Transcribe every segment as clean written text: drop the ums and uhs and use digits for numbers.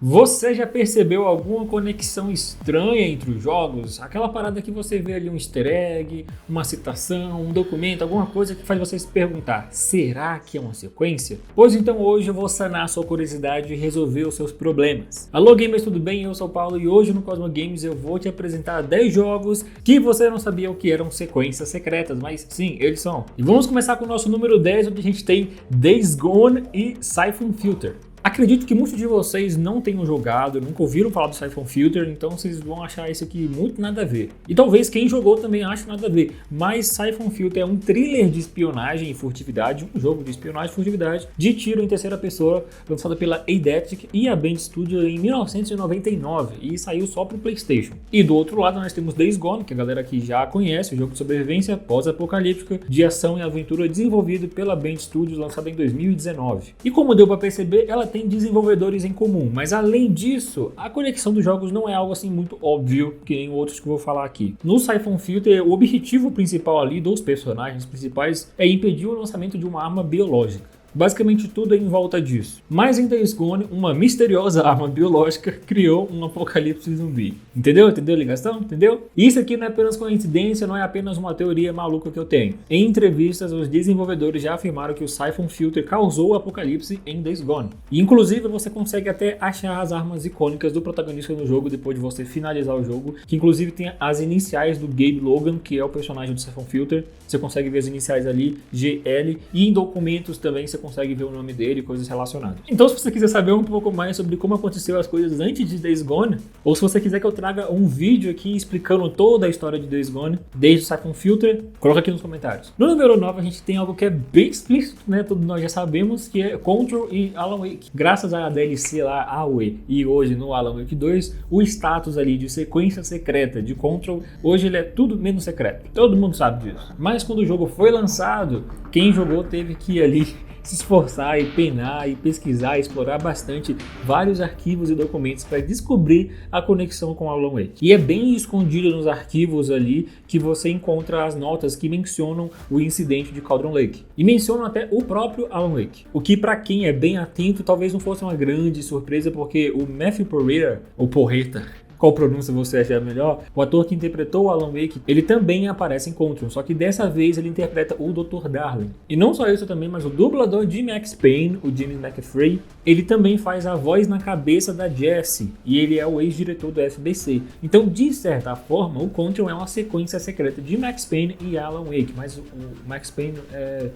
Você já percebeu alguma conexão estranha entre os jogos? Aquela parada que você vê ali um easter egg, uma citação, um documento, alguma coisa que faz você se perguntar, será que é uma sequência? Pois então hoje eu vou sanar a sua curiosidade e resolver os seus problemas. Alô gamers, tudo bem? Eu sou o Paulo e hoje no Cosmo Games eu vou te apresentar 10 jogos que você não sabia o que eram sequências secretas, mas sim, eles são. E vamos começar com o nosso número 10, onde a gente tem Days Gone e Siphon Filter. Acredito que muitos de vocês não tenham jogado, nunca ouviram falar do Siphon Filter, então vocês vão achar isso aqui muito nada a ver. E talvez quem jogou também ache nada a ver, mas Siphon Filter é um thriller de espionagem e furtividade, um jogo de espionagem e furtividade, de tiro em terceira pessoa, lançado pela Eidetic e a Band Studio em 1999 e saiu só para o PlayStation. E do outro lado nós temos Days Gone, que a galera aqui já conhece, o jogo de sobrevivência pós-apocalíptica, de ação e aventura desenvolvido pela Band Studios, lançado em 2019. E como deu para perceber, ela tem desenvolvedores em comum, mas além disso, a conexão dos jogos não é algo assim muito óbvio, que nem outros que eu vou falar aqui. No Siphon Filter, o objetivo principal ali dos personagens principais é impedir o lançamento de uma arma biológica. Basicamente tudo é em volta disso. Mas em Days Gone, uma misteriosa arma biológica criou um apocalipse zumbi. Entendeu? Entendeu a ligação? Entendeu? Isso aqui não é apenas coincidência, não é apenas uma teoria maluca que eu tenho. Em entrevistas, os desenvolvedores já afirmaram que o Siphon Filter causou o apocalipse em Days Gone. E inclusive você consegue até achar as armas icônicas do protagonista no jogo depois de você finalizar o jogo, que inclusive tem as iniciais do Gabe Logan, que é o personagem do Siphon Filter. Você consegue ver as iniciais ali, GL, e em documentos também você consegue ver o nome dele e coisas relacionadas. Então se você quiser saber um pouco mais sobre como aconteceu as coisas antes de Days Gone, ou se você quiser que eu traga um vídeo aqui explicando toda a história de Days Gone, desde o Siphon Filter, coloca aqui nos comentários. No número 9 a gente tem algo que é bem explícito, né? Todos nós já sabemos, que é Control e Alan Wake. Graças à DLC lá, AOE, e hoje no Alan Wake 2, o status ali de sequência secreta de Control, hoje ele é tudo menos secreto. Todo mundo sabe disso. Mas quando o jogo foi lançado, quem jogou teve que ir ali se esforçar e penar e pesquisar e explorar bastante vários arquivos e documentos para descobrir a conexão com Alan Wake. E é bem escondido nos arquivos ali que você encontra as notas que mencionam o incidente de Cauldron Lake. E mencionam até o próprio Alan Wake. O que para quem é bem atento talvez não fosse uma grande surpresa, porque o Matthew Porreta, ou Porreta, qual pronúncia você achar melhor, o ator que interpretou o Alan Wake, ele também aparece em Control, só que dessa vez ele interpreta o Dr. Darling. E não só isso também, mas o dublador de Max Payne, o James McAfee, ele também faz a voz na cabeça da Jessie, e ele é o ex-diretor do FBC. Então, de certa forma, o Control é uma sequência secreta de Max Payne e Alan Wake, mas o Max Payne é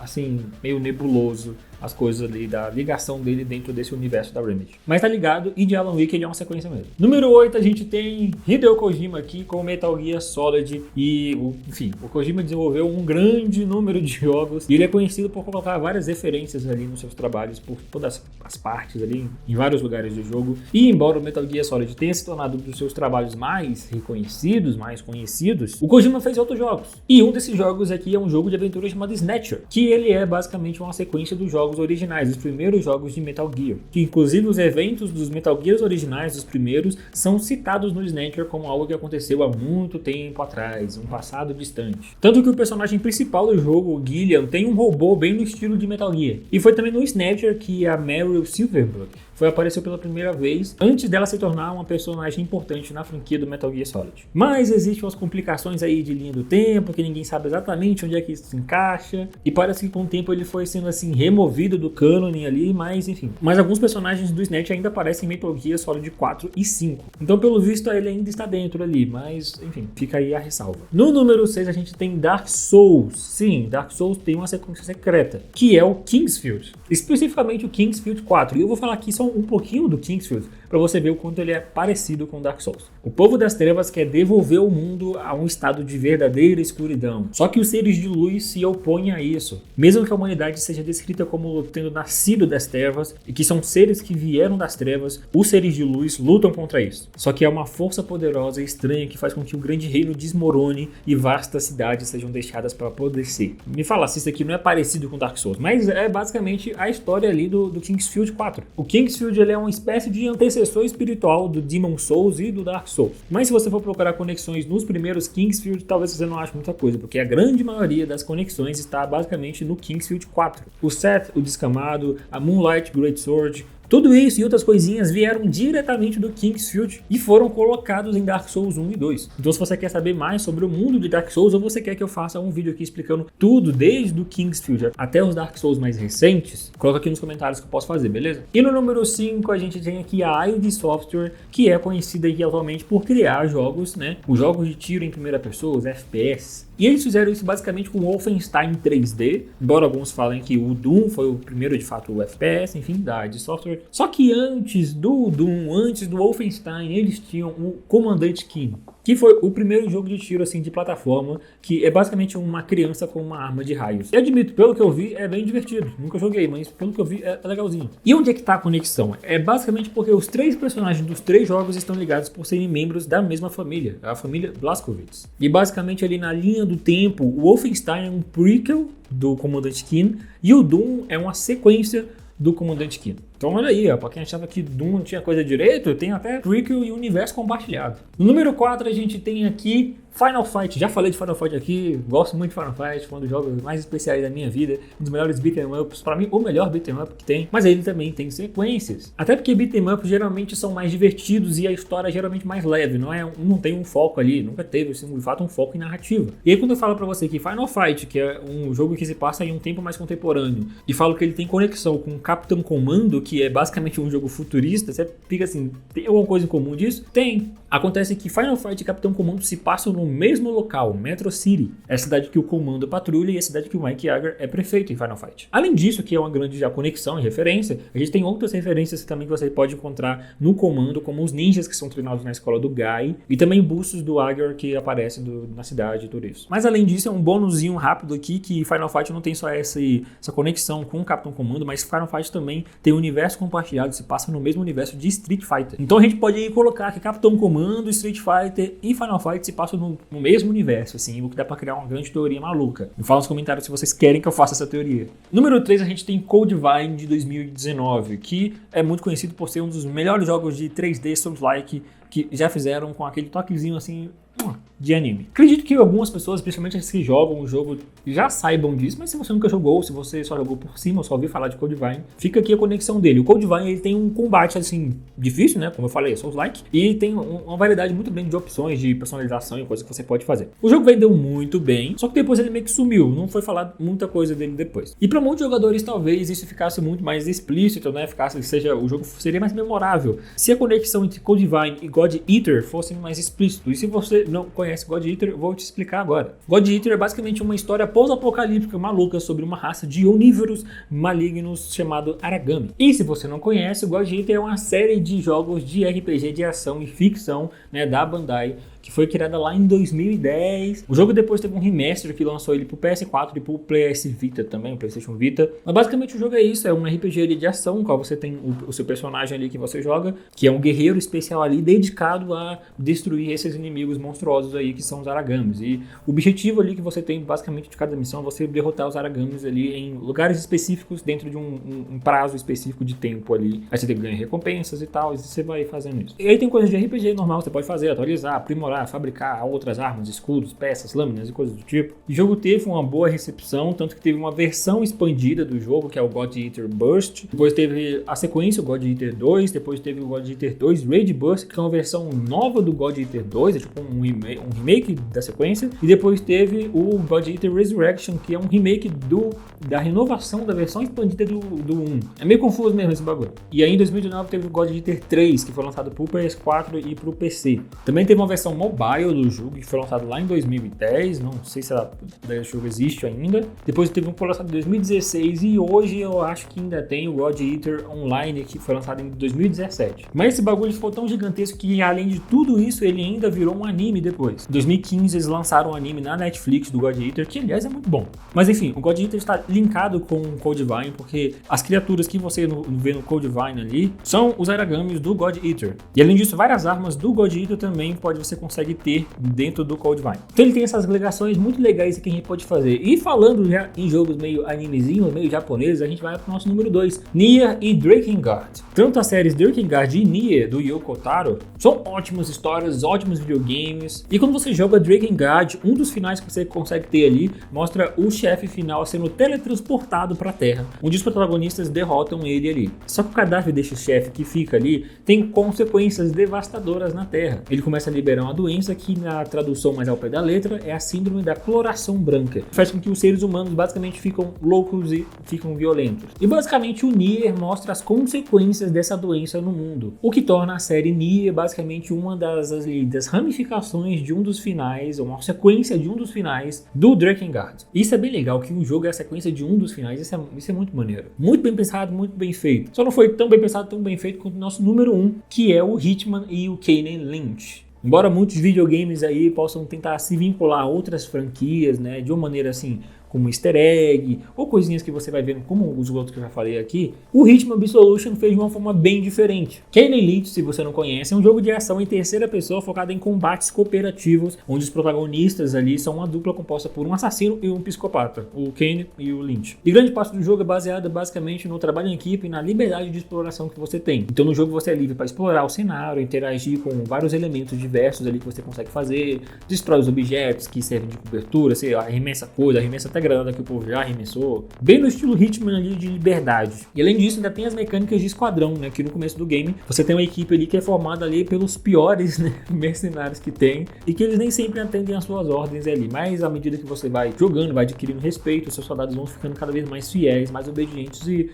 assim, meio nebuloso as coisas ali da ligação dele dentro desse universo da Remedy. Mas tá ligado, e de Alan Wake ele é uma sequência mesmo. Número 8 a gente tem Hideo Kojima aqui com Metal Gear Solid e, enfim, o Kojima desenvolveu um grande número de jogos e ele é conhecido por colocar várias referências ali nos seus trabalhos por todas as partes ali, em vários lugares do jogo. E embora o Metal Gear Solid tenha se tornado um dos seus trabalhos mais reconhecidos, mais conhecidos, o Kojima fez outros jogos. E um desses jogos aqui é um jogo de aventura chamado Snatcher, que ele é basicamente uma sequência dos jogos originais, os primeiros jogos de Metal Gear, que inclusive os eventos dos Metal Gears originais, os primeiros, são citados no Snatcher como algo que aconteceu há muito tempo atrás, um passado distante. Tanto que o personagem principal do jogo, o Gillian, tem um robô bem no estilo de Metal Gear. E foi também no Snatcher que a Meryl Silverbrook apareceu pela primeira vez, antes dela se tornar uma personagem importante na franquia do Metal Gear Solid. Mas existem umas complicações aí de linha do tempo, que ninguém sabe exatamente onde é que isso se encaixa, e parece que com o tempo ele foi sendo assim removido do cânone ali, mas enfim. Mas alguns personagens do Snatch ainda aparecem em Metal Gear Solid 4 e 5. Então pelo visto ele ainda está dentro ali, mas enfim, fica aí a ressalva. No número 6 a gente tem Dark Souls. Sim, Dark Souls tem uma sequência secreta, que é o Kingsfield. Especificamente o Kingsfield 4. E eu vou falar aqui só um pouquinho do Kingsfield para você ver o quanto ele é parecido com Dark Souls. O povo das trevas quer devolver o mundo a um estado de verdadeira escuridão. Só que os seres de luz se opõem a isso. Mesmo que a humanidade seja descrita como tendo nascido das trevas e que são seres que vieram das trevas, os seres de luz lutam contra isso. Só que é uma força poderosa e estranha que faz com que o grande reino desmorone e vastas cidades sejam deixadas para apodrecer. Me fala se isso aqui não é parecido com Dark Souls, mas é basicamente a história ali do Kingsfield 4. O Kingsfield ele é uma espécie de antecessor espiritual do Demon Souls e do Dark Souls. Mas se você for procurar conexões nos primeiros Kingsfield, talvez você não ache muita coisa, porque a grande maioria das conexões está basicamente no Kingsfield 4. O Seth, o Descamado, a Moonlight Greatsword, Tudo isso e outras coisinhas vieram diretamente do Kingsfield e foram colocados em Dark Souls 1 e 2. Então se você quer saber mais sobre o mundo de Dark Souls ou você quer que eu faça um vídeo aqui explicando tudo desde o Kingsfield até os Dark Souls mais recentes, coloca aqui nos comentários que eu posso fazer, beleza? E no número 5 a gente tem aqui a id Software, que é conhecida aqui atualmente por criar jogos, né? Os jogos de tiro em primeira pessoa, os FPS. E eles fizeram isso basicamente com o Wolfenstein 3D, embora alguns falem que o Doom foi o primeiro de fato o FPS, enfim, da id Software. Só que antes do Doom, antes do Wolfenstein, eles tinham o Comandante Keen, que foi o primeiro jogo de tiro assim de plataforma, que é basicamente uma criança com uma arma de raios. Eu admito, pelo que eu vi, é bem divertido. Nunca joguei, mas pelo que eu vi é legalzinho. E onde é que tá a conexão? É basicamente porque os 3 personagens dos 3 jogos estão ligados por serem membros da mesma família, a família Blazkowicz. E basicamente ali na linha do tempo, o Wolfenstein é um prequel do Comandante Keen e o Doom é uma sequência do Comandante Keen. Então olha aí, ó, pra quem achava que Doom não tinha coisa direito, tem até prequel e universo compartilhado. No número 4 a gente tem aqui Final Fight. Já falei de Final Fight aqui, gosto muito de Final Fight, foi um dos jogos mais especiais da minha vida, um dos melhores beat'em ups, pra mim o melhor beat'em up que tem, mas ele também tem sequências. Até porque beat'em ups geralmente são mais divertidos e a história é geralmente mais leve, não tem um foco ali, nunca teve assim, de fato um foco em narrativa. E aí quando eu falo pra você que Final Fight, que é um jogo que se passa em um tempo mais contemporâneo, e falo que ele tem conexão com Capitão Commando, que é basicamente um jogo futurista, você fica assim, tem alguma coisa em comum disso? Tem. Acontece que Final Fight e Capitão Comando se passam no mesmo local, Metro City. É a cidade que o Comando patrulha e é a cidade que o Mike Yeager é prefeito em Final Fight. Além disso, que é uma grande já conexão e referência, a gente tem outras referências também que você pode encontrar no Comando, como os ninjas que são treinados na escola do Guy, e também bustos do Yeager que aparecem na cidade e tudo isso. Mas além disso, é um bônusinho rápido aqui que Final Fight não tem só essa conexão com o Capitão Comando, mas Final Fight também tem um universo compartilhado, se passa no mesmo universo de Street Fighter. Então a gente pode aí colocar que Capitão Comando, Street Fighter e Final Fight se passam no mesmo universo, assim, o que dá pra criar uma grande teoria maluca. Me fala nos comentários se vocês querem que eu faça essa teoria. Número 3 a gente tem Code Vein de 2019, que é muito conhecido por ser um dos melhores jogos de 3D Souls-like que já fizeram com aquele toquezinho assim de anime. Acredito que algumas pessoas, principalmente as que jogam o jogo, já saibam disso, mas se você nunca jogou, se você só jogou por cima ou só ouviu falar de Code Vein, fica aqui a conexão dele. O Code Vein ele tem um combate assim difícil, né? Como eu falei, é Souls-like, e tem uma variedade muito grande de opções de personalização e coisas que você pode fazer. O jogo vendeu muito bem, só que depois ele meio que sumiu, não foi falado muita coisa dele depois. E para muitos jogadores talvez isso ficasse muito mais explícito, né? O jogo seria mais memorável se a conexão entre Code Vein e God Eater fosse mais explícito. E se você não conhece God Eater, eu vou te explicar agora. God Eater é basicamente uma história pós-apocalíptica maluca sobre uma raça de onívoros malignos chamado Aragami. E se você não conhece, o God Eater é uma série de jogos de RPG de ação e ficção, né, da Bandai, que foi criada lá em 2010. O jogo depois teve um remaster que lançou ele pro PS4 e pro PS Vita também, o PlayStation Vita. Mas basicamente o jogo é isso, é um RPG ali de ação, no qual você tem o seu personagem ali que você joga, que é um guerreiro especial ali dedicado a destruir esses inimigos monstruosos aí que são os Aragamis. E o objetivo ali que você tem basicamente de cada missão é você derrotar os Aragamis ali em lugares específicos dentro de um prazo específico de tempo ali. Aí você tem que ganhar recompensas e tal, e você vai fazendo isso. E aí tem coisas de RPG normal, você pode fazer, atualizar, aprimorar, fabricar outras armas, escudos, peças, lâminas e coisas do tipo. O jogo teve uma boa recepção, tanto que teve uma versão expandida do jogo, que é o God Eater Burst. Depois teve a sequência, o God Eater 2. Depois teve o God Eater 2 Raid Burst, que é uma versão nova do God Eater 2, é tipo um remake da sequência. E depois teve o God Eater Resurrection, que é um remake da renovação da versão expandida do 1. É meio confuso mesmo esse bagulho. E aí em 2019 teve o God Eater 3, que foi lançado pro PS4 e pro PC. Também teve uma versão mobile do jogo, que foi lançado lá em 2010, não sei se o jogo existe ainda. Depois teve um que foi lançado em 2016 e hoje eu acho que ainda tem o God Eater Online, que foi lançado em 2017. Mas esse bagulho ficou tão gigantesco que além de tudo isso, ele ainda virou um anime depois. Em 2015 eles lançaram um anime na Netflix do God Eater, que aliás é muito bom. Mas enfim, o God Eater está linkado com o Code Vein, porque as criaturas que você vê no Code Vein ali são os Aragamis do God Eater. E além disso, várias armas do God Eater também você consegue consegue ter dentro do Codevine. Então ele tem essas ligações muito legais que a gente pode fazer. E falando já em jogos meio animezinhos, meio japoneses, a gente vai para o nosso número 2, Nier e Drakengard. Tanto as séries Drakengard e Nier do Yoko Taro são ótimas histórias, ótimos videogames. E quando você joga Drakengard, um dos finais que você consegue ter ali mostra o chefe final sendo teletransportado para a Terra, onde os protagonistas derrotam ele ali. Só que o cadáver desse chefe que fica ali tem consequências devastadoras na Terra. Ele começa a liberar uma doença que, na tradução mais ao pé da letra, é a síndrome da coloração branca, que faz com que os seres humanos basicamente ficam loucos e ficam violentos. E basicamente o Nier mostra as consequências dessa doença no mundo, o que torna a série Nier basicamente uma das ramificações de um dos finais, ou uma sequência de um dos finais do Drakengard. Isso é bem legal, que um jogo é a sequência de um dos finais, isso é muito maneiro. Muito bem pensado, muito bem feito. Só não foi tão bem pensado, tão bem feito quanto o nosso número 1, que é o Hitman e o Kane Lynch. Embora muitos videogames aí possam tentar se vincular a outras franquias, né, de uma maneira assim, como easter egg, ou coisinhas que você vai vendo, como os outros que eu já falei aqui, o Hitman Absolution fez de uma forma bem diferente. Kane Lynch, se você não conhece, é um jogo de ação em terceira pessoa focado em combates cooperativos, onde os protagonistas ali são uma dupla composta por um assassino e um psicopata, o Kane e o Lynch. E grande parte do jogo é baseada basicamente no trabalho em equipe e na liberdade de exploração que você tem. Então no jogo você é livre para explorar o cenário, interagir com vários elementos diversos ali que você consegue fazer, destrói os objetos que servem de cobertura, você arremessa coisa, arremessa até granada que o povo já arremessou, bem no estilo Hitman ali de liberdade. E além disso ainda tem as mecânicas de esquadrão, né, que no começo do game você tem uma equipe ali que é formada ali pelos piores, né, mercenários que tem, e que eles nem sempre atendem às suas ordens ali, mas à medida que você vai jogando, vai adquirindo respeito, os seus soldados vão ficando cada vez mais fiéis, mais obedientes e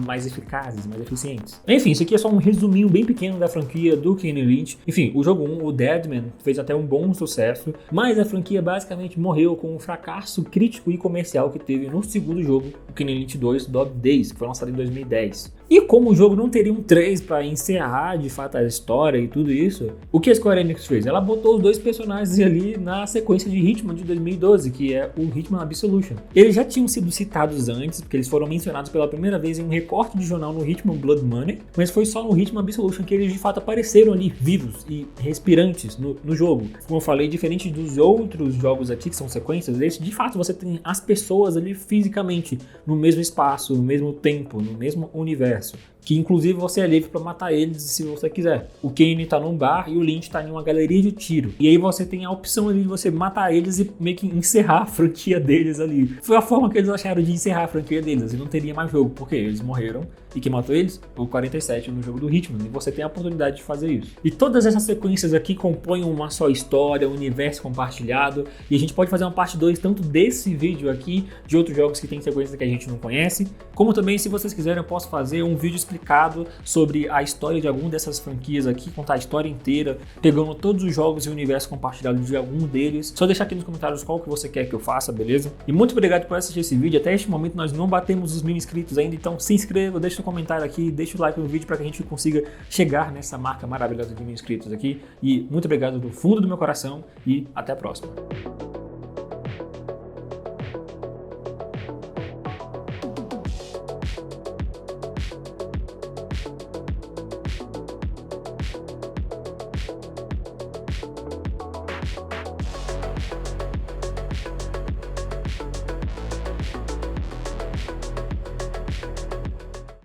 mais eficazes, mais eficientes. Enfim, isso aqui é só um resuminho bem pequeno da franquia do Kane Lynch. Enfim, o jogo 1, o Deadman, fez até um bom sucesso, mas a franquia basicamente morreu com um fracasso crítico e comercial que teve no segundo jogo, o Kane Lynch 2 Dog Days, que foi lançado em 2010. E como o jogo não teria um 3 para encerrar de fato a história e tudo isso, o que a Square Enix fez? Ela botou os dois personagens ali na sequência de Hitman de 2012, que é o Hitman Absolution. Eles já tinham sido citados antes, porque eles foram mencionados pela primeira vez em um recorte de jornal no Hitman Blood Money, mas foi só no Hitman Absolution que eles de fato apareceram ali vivos e respirantes no jogo. Como eu falei, diferente dos outros jogos aqui que são sequências, esse de fato você tem as pessoas ali fisicamente no mesmo espaço, no mesmo tempo, no mesmo universo, que inclusive você é livre para matar eles se você quiser. O Kane tá num bar e o Lynch tá em uma galeria de tiro. E aí você tem a opção ali de você matar eles e meio que encerrar a franquia deles ali. Foi a forma que eles acharam de encerrar a franquia deles, assim, não teria mais jogo, porque eles morreram. E quem matou eles? O 47 no jogo do Hitman. E você tem a oportunidade de fazer isso. E todas essas sequências aqui compõem uma só história, um universo compartilhado. E a gente pode fazer uma parte 2 tanto desse vídeo aqui, de outros jogos que tem sequências que a gente não conhece, como também, se vocês quiserem, eu posso fazer um vídeo explicado sobre a história de alguma dessas franquias aqui, contar a história inteira, pegando todos os jogos e o universo compartilhado de algum deles. Só deixar aqui nos comentários qual que você quer que eu faça, beleza? E muito obrigado por assistir esse vídeo. Até este momento nós não batemos os 1000 inscritos ainda, então se inscreva, deixa seu comentário aqui, deixa o like no vídeo para que a gente consiga chegar nessa marca maravilhosa de 1000 inscritos aqui. E muito obrigado do fundo do meu coração e até a próxima.